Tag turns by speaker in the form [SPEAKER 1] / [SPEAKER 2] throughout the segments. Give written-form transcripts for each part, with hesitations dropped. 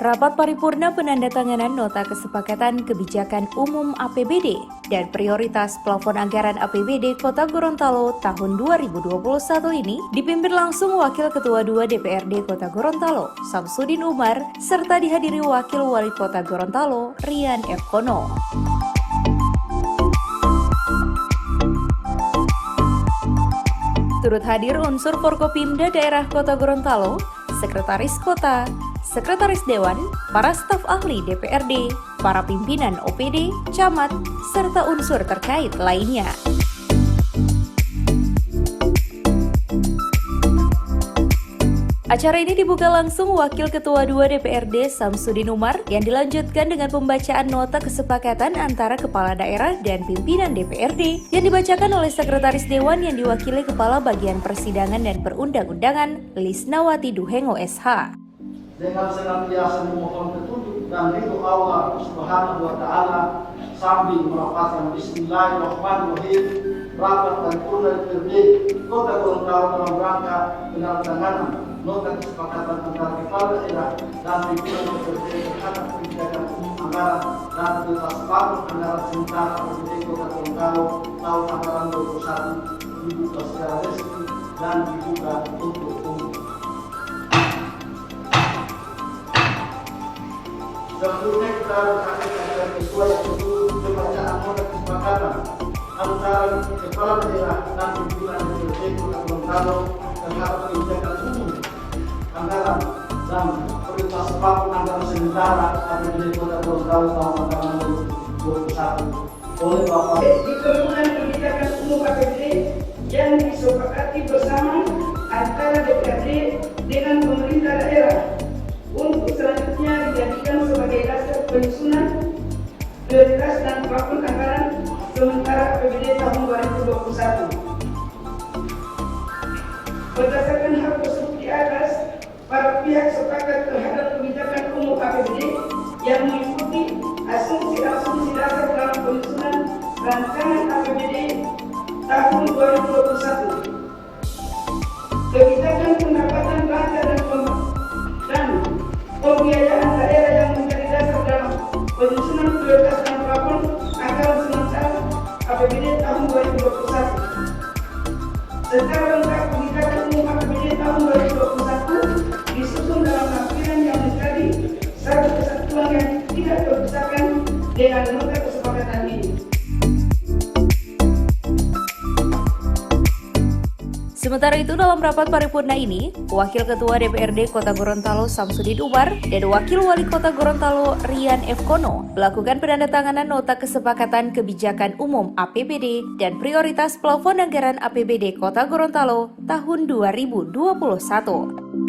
[SPEAKER 1] Rapat paripurna penandatanganan Nota Kesepakatan Kebijakan Umum APBD dan Prioritas Plafon Anggaran APBD Kota Gorontalo tahun 2021 ini dipimpin langsung Wakil Ketua II DPRD Kota Gorontalo, Samsudin Umar, serta dihadiri Wakil Wali Kota Gorontalo, Rian F. Kono. Turut hadir unsur Forkopimda Daerah Kota Gorontalo, Sekretaris Kota, Sekretaris Dewan, para staf ahli DPRD, para pimpinan OPD, camat, serta unsur terkait lainnya. Acara ini dibuka langsung Wakil Ketua II DPRD Samsudin Umar yang dilanjutkan dengan pembacaan nota kesepakatan antara Kepala Daerah dan pimpinan DPRD yang dibacakan oleh Sekretaris Dewan yang diwakili Kepala Bagian Persidangan dan Perundang-undangan Lisnawati Duhengo SH.
[SPEAKER 2] Dengan senantiasa memohon petunjuk dan ridho Allah Subhanahu wa Ta'ala sambil melafazkan Bismillahirrahmanirrahim, rapat paripurna DPRD Kota Gorontalo dalam rangka penandatanganan Nota Kesepakatan antara Kepala Daerah dan pimpinan DPRD terhadap kebijakan umum anggaran dan prioritas plafon anggaran sementara APBD Kota Gorontalo tahun anggaran 2021 dibuka secara resmi dan dibuka untuk umum. Sebelumnya kita akan sesuai dengan pembacaan nota kesepakatan antara Kepala Daerah dan pimpinan DPRD Kota Gorontalo terhadap kebijakan umum anggaran dan prioritas plafon anggaran sementara APBD Kota Gorontalo tahun anggaran 2021 oleh Bapak.
[SPEAKER 3] Ditemukan kebijakan umum APBD yang disepakati bersama antara DPRD dengan pemerintah daerah untuk selanjutnya dijadikan sebagai dasar penyusunan prioritas dan plafon anggaran sementara APBD tahun 2021. Berdasarkan hal tersebut di atas, para pihak sepakat terhadap kebijakan umum APBD yang mengikuti asumsi-asumsi dasar dalam penyusunan rancangan APBD tahun 2021. Kebijakan pendapatan belanja dan pembiayaan daerah yang menjadi dasar dalam penyusunan prioritas dan plafon anggaran sementara APBD tahun 2021. Secara lengkap kebijakan umum APBD tahun 2021 disusun dalam lampiran yang menjadi satu kesatuan yang tidak terpisahkan dengan nota kesepakatan ini.
[SPEAKER 1] Sementara itu dalam rapat paripurna ini, Wakil Ketua DPRD Kota Gorontalo Samsudin Umar dan Wakil Wali Kota Gorontalo Rian F. Kono melakukan penandatanganan Nota Kesepakatan Kebijakan Umum APBD dan Prioritas Plafon Anggaran APBD Kota Gorontalo tahun 2021.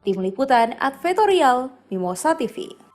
[SPEAKER 1] Tim Liputan Advertorial Mimosa TV.